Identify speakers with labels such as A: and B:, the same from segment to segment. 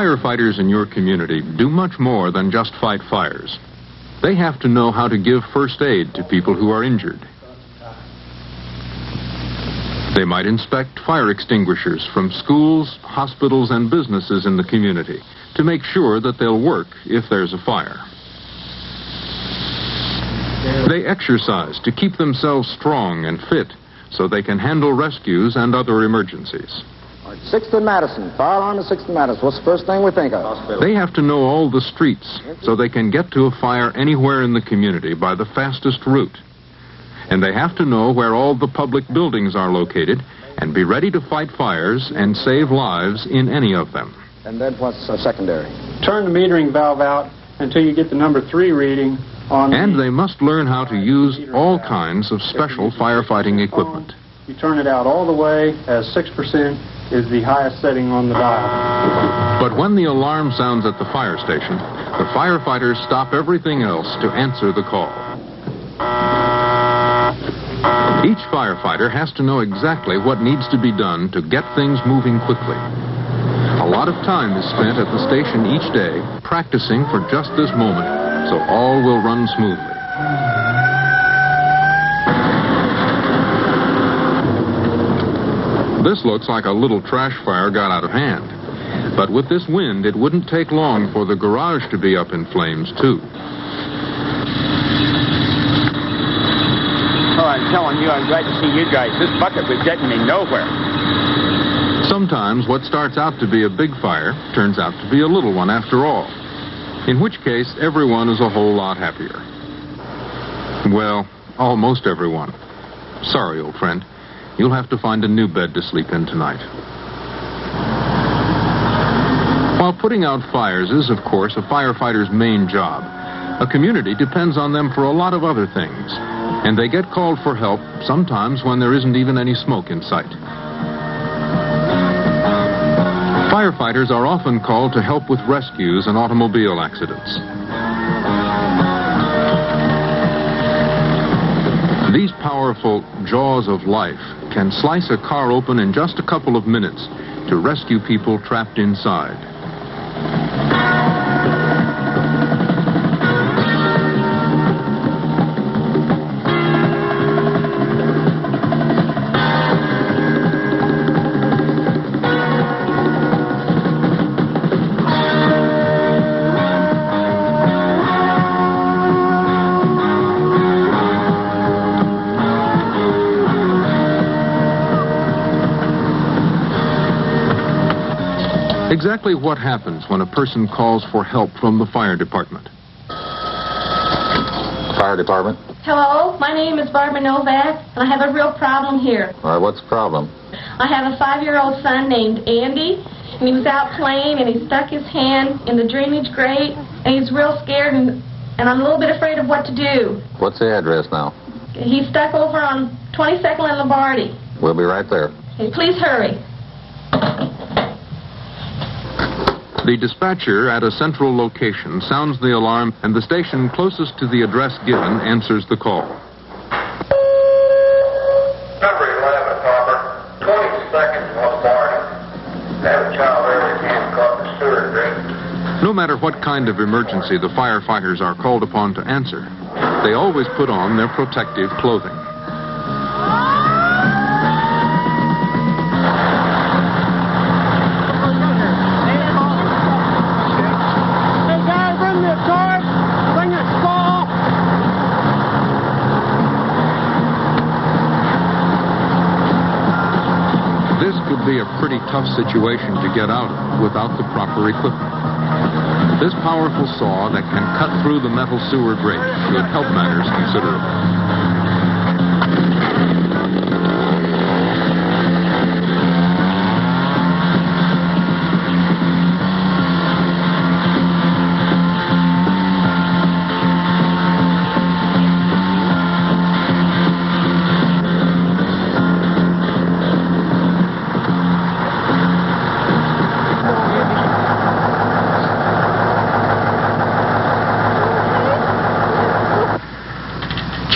A: Firefighters in your community do much more than just fight fires. They have to know how to give first aid to people who are injured. They might inspect fire extinguishers from schools, hospitals, and businesses in the community to make sure that they'll work if there's a fire. They exercise to keep themselves strong and fit so they can handle rescues and other emergencies.
B: 6th and Madison. Fire alarm at 6th and Madison. What's the first thing we think of? Hospital.
A: They have to know all the streets so they can get to a fire anywhere in the community by the fastest route. And they have to know where all the public buildings are located and be ready to fight fires and save lives in any of them.
B: And then what's secondary?
C: Turn the metering valve out until you get the number 3 reading on.
A: And they must learn how to use all kinds of special firefighting equipment.
C: You turn it out all the way as 6% is the highest setting on the dial.
A: But when the alarm sounds at the fire station, the firefighters stop everything else to answer the call. Each firefighter has to know exactly what needs to be done to get things moving quickly. A lot of time is spent at the station each day practicing for just this moment so all will run smoothly. This looks like a little trash fire got out of hand. But with this wind, it wouldn't take long for the garage to be up in flames, too.
D: Oh, I'm telling you, I'm glad to see you guys. This bucket was getting me nowhere.
A: Sometimes what starts out to be a big fire turns out to be a little one after all. In which case, everyone is a whole lot happier. Well, almost everyone. Sorry, old friend. You'll have to find a new bed to sleep in tonight. While putting out fires is, of course, a firefighter's main job, a community depends on them for a lot of other things. And they get called for help sometimes when there isn't even any smoke in sight. Firefighters are often called to help with rescues and automobile accidents. These powerful jaws of life can slice a car open in just a couple of minutes to rescue people trapped inside. Exactly what happens when a person calls for help from the fire department?
E: Fire department?
F: Hello, my name is Barbara Novak, and I have a real problem here.
E: All right, what's the problem?
F: I have a 5-year-old son named Andy, and he was out playing, and he stuck his hand in the drainage grate, and he's real scared, and I'm a little bit afraid of what to do.
E: What's the address now?
F: He's stuck over on 22nd and Lombardi.
E: We'll be right there.
F: Okay, please hurry.
A: The dispatcher at a central location sounds the alarm, and the station closest to the address given answers the call.
G: Number 11, Robert. 22nd, Lombardi. Have a child there with hand caught in the sewer drain.
A: No matter what kind of emergency the firefighters are called upon to answer, they always put on their protective clothing. This could be a pretty tough situation to get out of without the proper equipment. This powerful saw that can cut through the metal sewer grate should help matters considerably.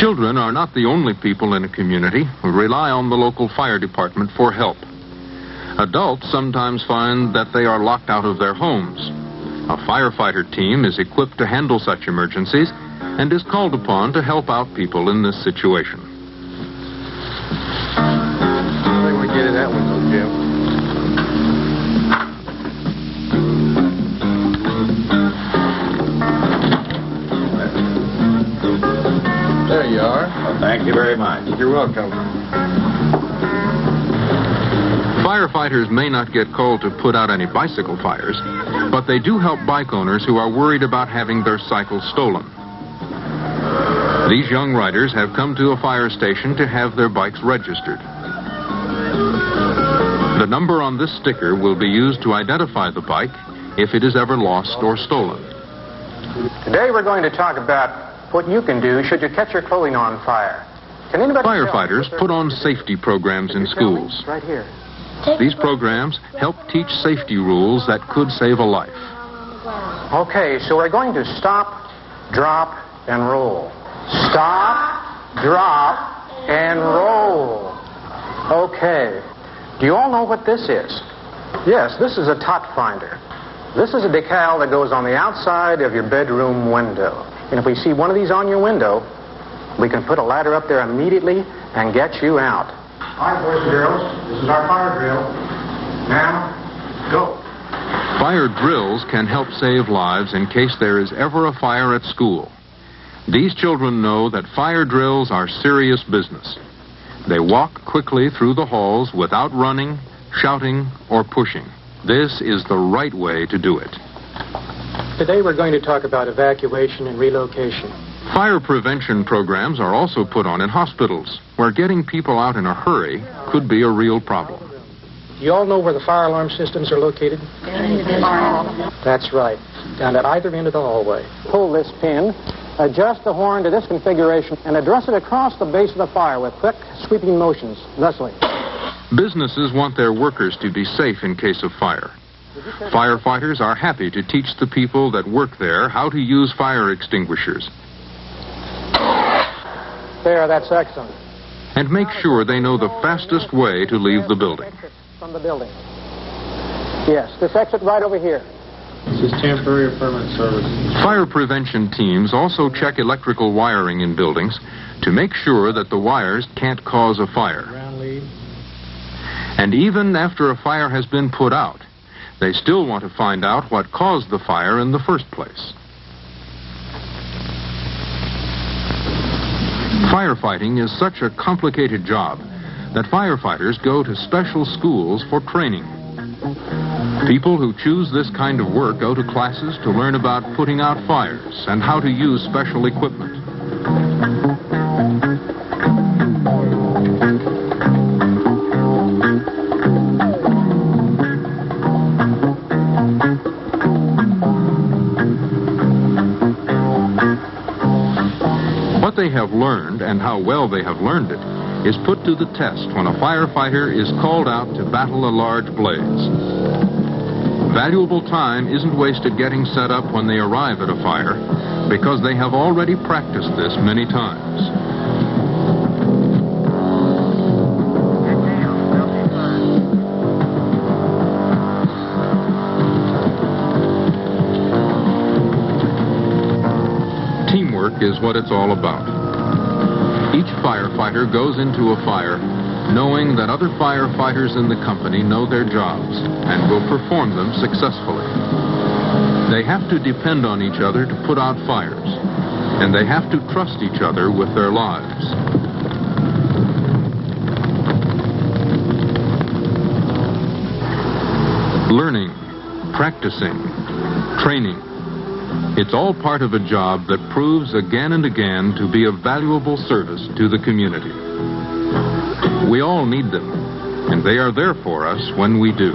A: Children are not the only people in a community who rely on the local fire department for help. Adults sometimes find that they are locked out of their homes. A firefighter team is equipped to handle such emergencies and is called upon to help out people in this situation.
C: I think we get in that one, though, Jim. There you are.
D: Well, thank you very much.
C: You're welcome.
A: Firefighters may not get called to put out any bicycle fires, but they do help bike owners who are worried about having their cycles stolen. These young riders have come to a fire station to have their bikes registered. The number on this sticker will be used to identify the bike if it is ever lost or stolen.
H: Today we're going to talk about what you can do should you catch your clothing on fire. Can anybody
A: Firefighters put on safety programs in schools.
H: Right here.
A: These programs help teach safety rules that could save a life.
H: Okay, so we're going to stop, drop, and roll. Stop, drop, and roll. Okay. Do you all know what this is? Yes, this is a tot finder. This is a decal that goes on the outside of your bedroom window. And if we see one of these on your window, we can put a ladder up there immediately and get you out. All right, boys and girls, this is our fire drill. Now, go.
A: Fire drills can help save lives in case there is ever a fire at school. These children know that fire drills are serious business. They walk quickly through the halls without running, shouting, or pushing. This is the right way to do it.
I: Today we're going to talk about evacuation and relocation.
A: Fire prevention programs are also put on in hospitals, where getting people out in a hurry could be a real problem.
I: Do you all know where the fire alarm systems are located? That's right, down at either end of the hallway.
H: Pull this pin, adjust the horn to this configuration, and address it across the base of the fire with quick, sweeping motions, thusly.
A: Businesses want their workers to be safe in case of fire. Firefighters are happy to teach the people that work there how to use fire extinguishers.
H: There, that's excellent.
A: And make sure they know the fastest way to leave the building.
H: From the building. Yes, this exit right over here.
C: This is temporary or permanent service.
A: Fire prevention teams also check electrical wiring in buildings to make sure that the wires can't cause a fire. And even after a fire has been put out, they still want to find out what caused the fire in the first place. Firefighting is such a complicated job that firefighters go to special schools for training. People who choose this kind of work go to classes to learn about putting out fires and how to use special equipment. What they have learned and how well they have learned it is put to the test when a firefighter is called out to battle a large blaze. Valuable time isn't wasted getting set up when they arrive at a fire because they have already practiced this many times. Teamwork is what it's all about. Each firefighter goes into a fire knowing that other firefighters in the company know their jobs and will perform them successfully. They have to depend on each other to put out fires, and they have to trust each other with their lives. Learning, practicing, training. It's all part of a job that proves again and again to be a valuable service to the community. We all need them, and they are there for us when we do.